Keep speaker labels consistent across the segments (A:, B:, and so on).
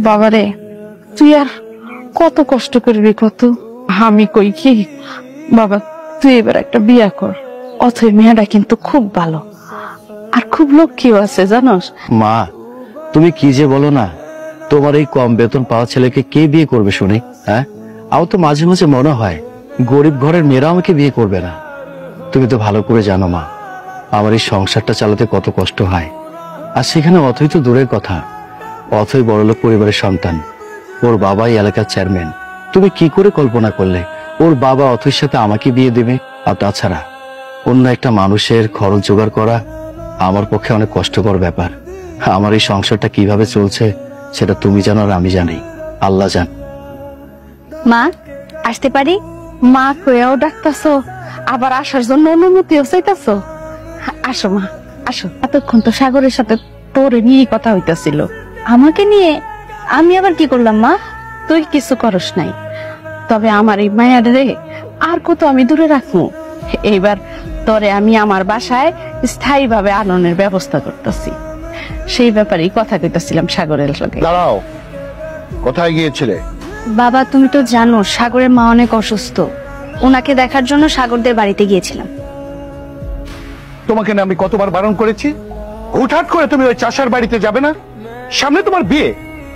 A: বাবারে তুই আর কত কষ্ট করবি কত, আমি কই কি বাবা তুই এবার একটা বিয়া কর। অথই মেয়েটা কিন্তু খুব ভালো আর খুব লক্ষ্মীও আছে জানোস।
B: মা তুমি কি যে বলো না, তোমার এই কম বেতন পাওয়া ছেলেকে কে বিয়ে করবে শুনি? হ্যাঁ, আমার তো মাঝে মাঝে মনে হয় গরিব ঘরের মেয়েরা আমাকে বিয়ে করবে না। তুমি তো ভালো করে জানো মা, আমার এই সংসারটা চালাতে কত কষ্ট হয়। আর সেখানে অথই তো দূরের কথা, অথই বড়লোক পরিবারের সন্তান, ওর বাবাই এলাকার চেয়ারম্যান। তুমি কি করে কল্পনা করলে ওর বাবা অথইর সাথে আমাকে বিয়ে দেবে? আর তাছাড়া অন্য একটা মানুষের খরচ জোগাড় করা আমার পক্ষে অনেক কষ্টকর ব্যাপার। আমার এই সংসারটা কিভাবে চলছে সেটা তুমি জানো আর আমি জানি, আল্লাহ জান।
C: মা আসতে পারি?
A: মা কইয়াও ডাকতাছো, আবার আসার জন্য অনুমতিও চাইতাছো। আসো মা আসো, এতক্ষণ তো সাগরের সাথে তোরে নিয়ে কথা হইতাছিল।
C: আমাকে নিয়ে আমি আবার কি করলাম মা?
A: তুই কিছু করস নাই, তবে আমার এই মায়ার রে আর কত আমি দূরে রাখবো। এইবার তোরে আমি আমার বাসায় স্থায়ী ভাবে আননের ব্যবস্থা করতেছি, সেই ব্যাপারেই কথা কইতাছিলাম সাগরের সঙ্গে।
D: দাঁড়াও, কোথায় গিয়েছিলে?
C: বাবা তুমি তো জানো সাগরের মা অনেক অসুস্থ, ওনাকে দেখার জন্য সাগরদের বাড়িতে গিয়েছিলাম।
D: তোমাকে না আমি কতবার বারণ করেছি, হুটহাট করে তুমি ওই চাষার বাড়িতে যাবে না। সামনে তোমার বিয়ে,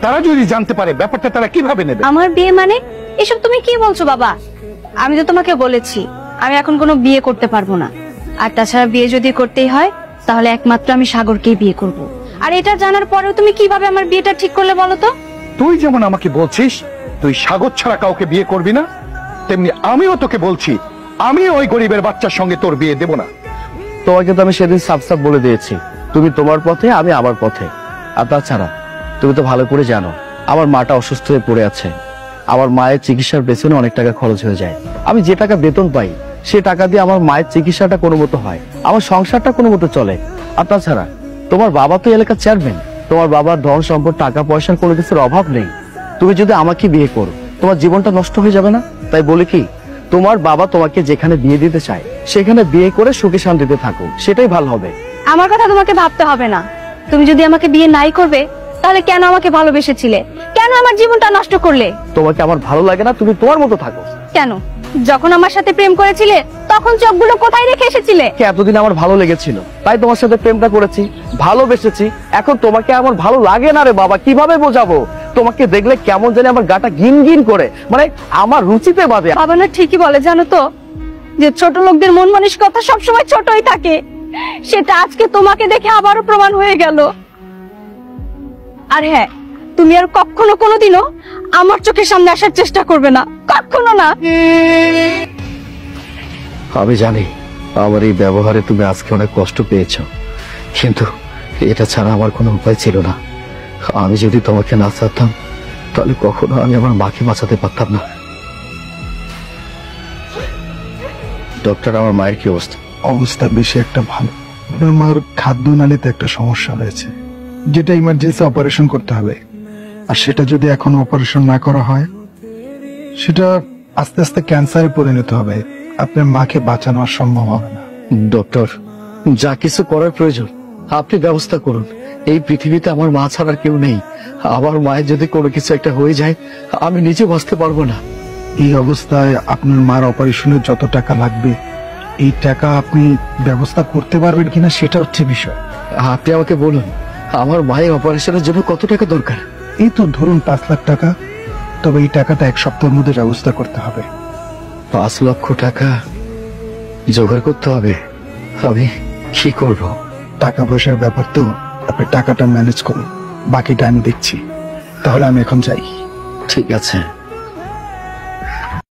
D: তারা যদি জানতে পারে ব্যাপারটা তারা কিভাবে নেবে?
C: আমার বিয়ে মানে? এসব তুমি কি বলছো বাবা? আমি তো তোমাকে বলেছি আমি এখন কোনো বিয়ে করতে পারবো না। আর তাছাড়া বিয়ে যদি করতেই হয় তাহলে একমাত্র আমি সাগরকেই বিয়ে করব। আর এটা জানার পরেও তুমি কিভাবে আমার বিয়েটা ঠিক করলে বলো তো?
D: তুই যেমন আমাকে বলছিস তুই সাগর ছাড়া কাউকে বিয়ে করবি না, তেমনি আমিও তোকে বলছি আমি ওই গরিবের বাচ্চার সঙ্গে তোর বিয়ে দেব না।
B: তোমাকে তো আমি সেদিন সাফ সাফ বলে দিয়েছি, তুমি তোমার পথে আমি আমার পথে। আর তাছাড়া তুমি তো ভালো করে জানো আমার মাটা অসুস্থ হয়ে পড়ে আছে, আমার মায়ের চিকিৎসার পেছনে অনেক টাকা খরচ হয়ে যায়। আমি যে টাকা বেতন পাই সে টাকা দিয়ে আমার মায়ের চিকিৎসাটা কোনো মতো হয়, আমার সংসারটা কোনো মতো চলে। আর তাছাড়া তোমার বাবা তো এলাকার চেয়ারম্যান, তোমার বাবার ধন সম্পদ টাকা পয়সার কোনো কিছুর অভাব নেই। তুমি যদি আমাকে বিয়ে করো তোমার জীবনটা নষ্ট হয়ে যাবে না? তাই বলে কি তোমার বাবা তোমাকে যেখানে বিয়ে দিতে চায় সেখানে বিয়ে করে সুখে শান্তিতে থাকো, সেটাই ভালো হবে।
C: আমার কথা তোমাকে ভাবতে হবে না। তুমি যদি আমাকে বিয়ে নাই করবে তাহলে কেন আমাকে ভালোবেসেছিলে? কেন আমার জীবনটা নষ্ট করলে?
B: তোমাকে আমার ভালো লাগে না, তুমি তোমার মতো থাকো।
C: কেন যখন আমার সাথে প্রেম করেছিলে তখন চোখগুলো কোথায় রেখে এসেছিলে?
B: এতদিন আমার ভালো লেগেছিল তাই তোমার সাথে প্রেমটা করেছি, ভালোবেসেছি। এখন তোমাকে আমার ভালো লাগে না রে বাবা, কিভাবে বোঝাবো? তোমাকে দেখলে কেমন জানি আমার গাটা গিন গিন করে, মানে আমার রুচিতে বাদে।
C: বাবা না ঠিকই বলে জানো তো, যে ছোট লোকদের মন মানসিকতা সবসময় ছোটই থাকে। সেটা আজকে তোমাকে দেখে আবারও প্রমাণ হয়ে গেল। আর হ্যাঁ, তুমি আর কখনো কোনোদিনও আমার চোখের সামনে আসার চেষ্টা করবে না, কখনো না।
B: আমি জানি আমার এই ব্যবহারে তুমি আজকে অনেক কষ্ট পেয়েছো, কিন্তু এটা ছাড়া আমার কোনো উপায় ছিল না। আমি যদি তোমাকে না চাইতাম তাহলে কখনো আমি আমার মাকে বাঁচাতে পারতাম না। ডক্টর, আমার মায়ের কি অবস্থা?
E: অবস্থা বেশি একটা ভালো। আপনার মার খাদ্য নালীতে একটা সমস্যা রয়েছে, যেটা ইমার্জেন্সি অপারেশন করতে হবে। আর সেটা যদি এখন অপারেশন না করা হয় সেটা আস্তে আস্তে ক্যান্সারে পরিণত হবে। আপনার মাকে বাঁচানো আর সম্ভব হবে না।
B: ডক্টর, যা কিছু করার প্রয়োজন আপনি ব্যবস্থা করুন। এই পৃথিবীতে আমার মা ছাড়া কেউ নেই। আমার মায়ের যদি কোনো কিছু একটা হয়ে যায় আমি নিজে বাঁচতে পারবো না।
E: এই অবস্থায় আপনার মার অপারেশনের যত টাকা লাগবে এই টাকা আপনি ব্যবস্থা করতে পারবেন কিনা সেটা হচ্ছে বিষয়।
B: আপনি আমাকে বলুন আমার মায়ের অপারেশনের জন্য কত টাকা দরকার?
E: এই তো ধরুন 5 লাখ টাকা। তবে এই টাকাটা 1 সপ্তাহের মধ্যে ব্যবস্থা করতে হবে।
B: 5 লক্ষ টাকা জোগাড় করতে হবে? আমি কি করব?
E: টাকা পয়সার ব্যাপার তো, আপনি টাকাটা ম্যানেজ করুন, বাকিটা আমি দেখছি। তাহলে আমি এখন যাই।
B: ঠিক আছে।